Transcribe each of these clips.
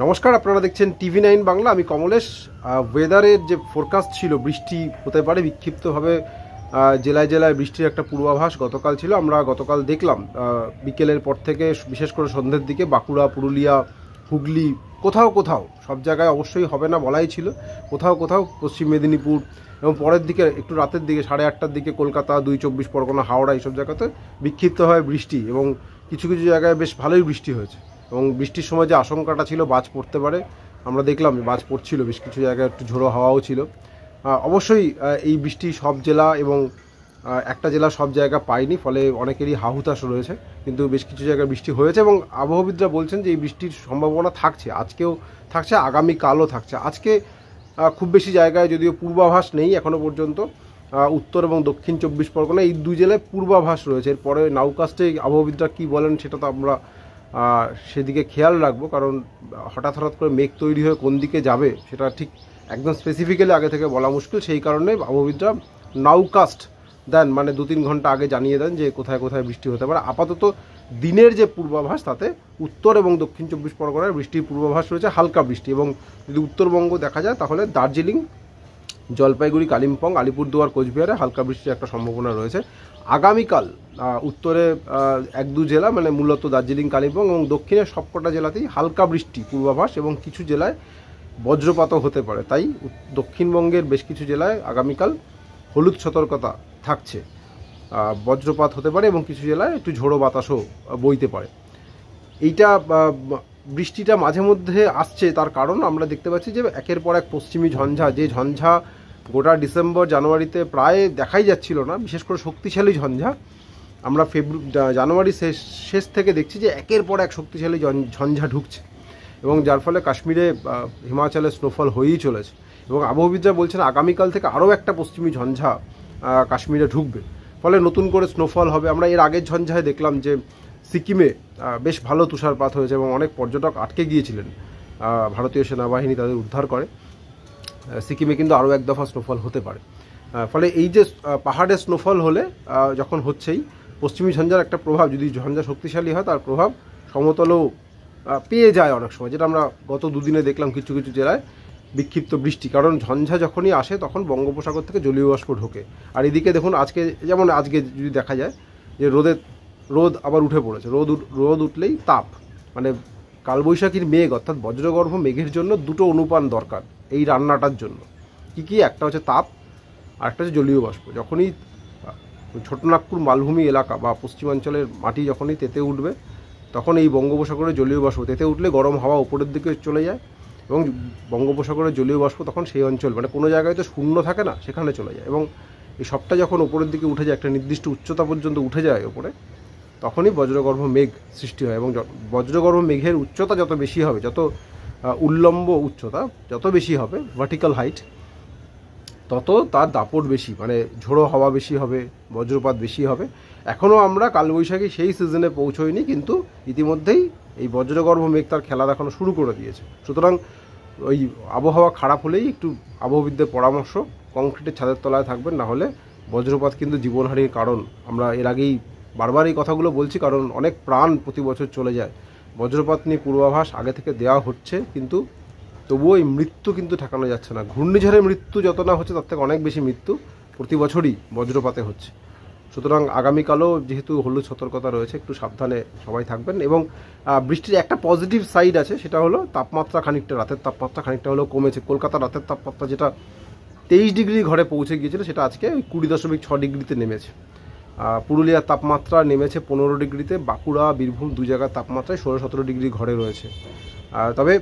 নমস্কার, আপনারা দেখছেন টিভি9 বাংলা। আমি কমলেশ। ওয়েদারের যে ফোরকাস্ট ছিল, বৃষ্টি হতে পারে বিক্ষিপ্তভাবে, জেলায় জেলায় বৃষ্টির একটা পূর্বাভাস গতকাল ছিল। আমরা গতকাল দেখলাম বিকেলের পর থেকে, বিশেষ করে সন্ধ্যের দিকে বাঁকুড়া, পুরুলিয়া, হুগলি, কোথাও কোথাও, সব জায়গায় অবশ্যই হবে না বলাই ছিল, কোথাও কোথাও পশ্চিম মেদিনীপুর, এবং পরের দিকে একটু রাতের দিকে 8:30টার দিকে কলকাতা, 2 চব্বিশ পরগনা, হাওড়া, এইসব জায়গাতে বিক্ষিপ্তভাবে বৃষ্টি, এবং কিছু কিছু জায়গায় বেশ ভালোই বৃষ্টি হয়েছে। এবং বৃষ্টির সময় যে আশঙ্কাটা ছিল বাজ পড়তে পারে, আমরা দেখলাম বাজ পড়ছিল, বেশ কিছু জায়গায় একটু ঝোড়ো হাওয়াও ছিল। অবশ্যই এই বৃষ্টি সব জেলা এবং একটা জেলা সব জায়গা পায়নি, ফলে অনেকেরই হাহুতাশ রয়েছে, কিন্তু বেশ কিছু জায়গায় বৃষ্টি হয়েছে। এবং আবহাওয়াবিদরা বলছেন যে এই বৃষ্টির সম্ভাবনা থাকছে, আজকেও থাকছে, আগামীকালও থাকছে। আজকে খুব বেশি জায়গায় যদিও পূর্বাভাস নেই এখনও পর্যন্ত, উত্তর এবং দক্ষিণ 24 পরগনা এই দুই জেলায় পূর্বাভাস রয়েছে। এরপরে নাউকাস্টে আবহাওয়াবিদরা কী বলেন সেটা তো আমরা সেদিকে খেয়াল রাখবো, কারণ হঠাৎ হঠাৎ করে মেঘ তৈরি হয়ে কোন দিকে যাবে সেটা ঠিক একদম স্পেসিফিক্যালি আগে থেকে বলা মুশকিল। সেই কারণে আবহাওয়াবিদরা নাউকাস্ট দেন, মানে 2-3 ঘন্টা আগে জানিয়ে দেন যে কোথায় কোথায় বৃষ্টি হতে পারে। আপাতত দিনের যে পূর্বাভাস, তাতে উত্তর এবং দক্ষিণ 24 পরগনায় বৃষ্টির পূর্বাভাস রয়েছে, হালকা বৃষ্টি। এবং যদি উত্তরবঙ্গ দেখা যায় তাহলে দার্জিলিং, জলপাইগুড়ি, কালিম্পং, আলিপুরদুয়ার, কোচবিহারে হালকা বৃষ্টির একটা সম্ভাবনা রয়েছে। আগামীকাল উত্তরে 1-2 জেলা, মানে মূলত দার্জিলিং, কালিম্পং এবং দক্ষিণের সবকটা জেলাতেই হালকা বৃষ্টি পূর্বাভাস, এবং কিছু জেলায় বজ্রপাতও হতে পারে। তাই দক্ষিণবঙ্গের বেশ কিছু জেলায় আগামীকাল হলুদ সতর্কতা থাকছে, বজ্রপাত হতে পারে এবং কিছু জেলায় একটু ঝোড়ো বাতাসও বইতে পারে। এইটা বৃষ্টিটা মাঝে মধ্যে আসছে, তার কারণ আমরা দেখতে পাচ্ছি যে একের পর এক পশ্চিমী ঝঞ্ঝা, যে ঝঞ্ঝা গোটা ডিসেম্বর জানুয়ারিতে প্রায় দেখাই যাচ্ছিল না, বিশেষ করে শক্তিশালী ঝঞ্ঝা, আমরা জানুয়ারি শেষ থেকে দেখছি যে একের পর এক শক্তিশালী ঝঞ্ঝা ঢুকছে, এবং যার ফলে কাশ্মীরে, হিমাচলে স্নোফল হয়েই চলেছে। এবং আবহাওয়াবিদরা বলছেন আগামীকাল থেকে আরও একটা পশ্চিমী ঝঞ্ঝা কাশ্মীরে ঢুকবে, ফলে নতুন করে স্নোফল হবে। আমরা এর আগের ঝঞ্ঝায় দেখলাম যে সিকিমে বেশ ভালো তুষারপাত হয়েছে এবং অনেক পর্যটক আটকে গিয়েছিলেন, ভারতীয় সেনাবাহিনী তাদের উদ্ধার করে। সিকিমে কিন্তু আরও এক দফা স্নোফল হতে পারে। ফলে এই যে পাহাড়ে স্নোফল হলে, যখন হচ্ছেই, পশ্চিমী ঝঞ্ঝার একটা প্রভাব, যদি ঝঞ্ঝা শক্তিশালী হয় তার প্রভাব সমতলেও পেয়ে যায় অনেক সময়, যেটা আমরা গত দুদিনে দেখলাম কিছু কিছু জেলায় বিক্ষিপ্ত বৃষ্টি। কারণ ঝঞ্ঝা যখনই আসে তখন বঙ্গোপসাগর থেকে জলীয় বাষ্প ঢোকে। আর এদিকে দেখুন, আজকে যেমন আজকে যদি দেখা যায় যে রোদ আবার উঠে পড়েছে, রোদ উঠলেই তাপ, মানে কালবৈশাখীর মেঘ অর্থাৎ বজ্রগর্ভ মেঘের জন্য দুটো অনুপান দরকার এই রান্নাটার জন্য। কি একটা হচ্ছে তাপ, আর একটা হচ্ছে জলীয় বাষ্প। যখনই ছোটনাগপুর মালভূমি এলাকা বা পশ্চিমাঞ্চলের মাটি যখনই তেতে উঠবে, তখন এই বঙ্গোপসাগরের জলীয় বাষ্প তেতে উঠলে গরম হাওয়া উপরের দিকে চলে যায়, এবং বঙ্গোপসাগরের জলীয় বাষ্প তখন সেই অঞ্চল, মানে কোনো জায়গায় তো শূন্য থাকে না, সেখানে চলে যায়। এবং এই সবটা যখন উপরের দিকে উঠে যায়, একটা নির্দিষ্ট উচ্চতা পর্যন্ত উঠে যায় ওপরে, তখনই বজ্রগর্ভ মেঘ সৃষ্টি হয়। এবং বজ্রগর্ভ মেঘের উচ্চতা যত বেশি হবে, যত উল্লম্ব উচ্চতা যত বেশি হবে, ভার্টিক্যাল হাইট, তত তার দাপট বেশি, মানে ঝোড়ো হাওয়া বেশি হবে, বজ্রপাত বেশি হবে। এখনও আমরা কালবৈশাখী সেই সিজনে পৌঁছইনি, কিন্তু ইতিমধ্যেই এই বজ্রগর্ভ মেঘ তার খেলা দেখানো শুরু করে দিয়েছে। সুতরাং ওই আবহাওয়া খারাপ হলেই একটু আবহাওয়াবিদদের পরামর্শ, কংক্রিটের ছাদের তলায় থাকবেন, না হলে বজ্রপাত কিন্তু জীবনহানির কারণ। আমরা এর আগেই বারবার এই কথাগুলো বলছি, কারণ অনেক প্রাণ প্রতি বছর চলে যায়। বজ্রপাত নিয়ে পূর্বাভাস আগে থেকে দেওয়া হচ্ছে, কিন্তু তবুও এই মৃত্যু কিন্তু ঠেকানো যাচ্ছে না। ঘূর্ণিঝড়ের মৃত্যু যত না হচ্ছে, তার থেকে অনেক বেশি মৃত্যু প্রতি বছরই বজ্রপাতে হচ্ছে। সুতরাং আগামীকালও যেহেতু হলুদ সতর্কতা রয়েছে, একটু সাবধানে সবাই থাকবেন। এবং বৃষ্টির একটা পজিটিভ সাইড আছে, সেটা হলো তাপমাত্রা খানিকটা, রাতের তাপমাত্রা খানিকটা হলেও কমেছে। কলকাতা রাতের তাপমাত্রা যেটা 23 ডিগ্রি ঘরে পৌঁছে গিয়েছিল, সেটা আজকে 20.6 ডিগ্রিতে নেমেছে। পুরুলিয়ার তাপমাত্রা নেমেছে 15 ডিগ্রিতে, বাঁকুড়া, বীরভূম 2 জায়গার তাপমাত্রায় 16-17 ডিগ্রি ঘরে রয়েছে। তবে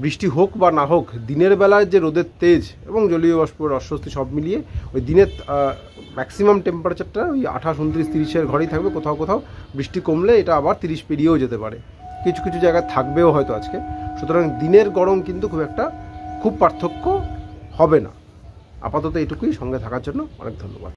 বৃষ্টি হোক বা না হোক, দিনের বেলায় যে রোদের তেজ এবং জলীয় বাষ্পের অস্বস্তি সব মিলিয়ে ওই দিনের ম্যাক্সিমাম টেম্পারেচারটা ওই 28, 29, 30-এর ঘরেই থাকবে। কোথাও কোথাও বৃষ্টি কমলে এটা আবার 30 পেরিয়েও যেতে পারে, কিছু কিছু জায়গায় থাকবেও হয়তো আজকে। সুতরাং দিনের গরম কিন্তু খুব পার্থক্য হবে না। আপাতত এটুকুই। সঙ্গে থাকার জন্য অনেক ধন্যবাদ।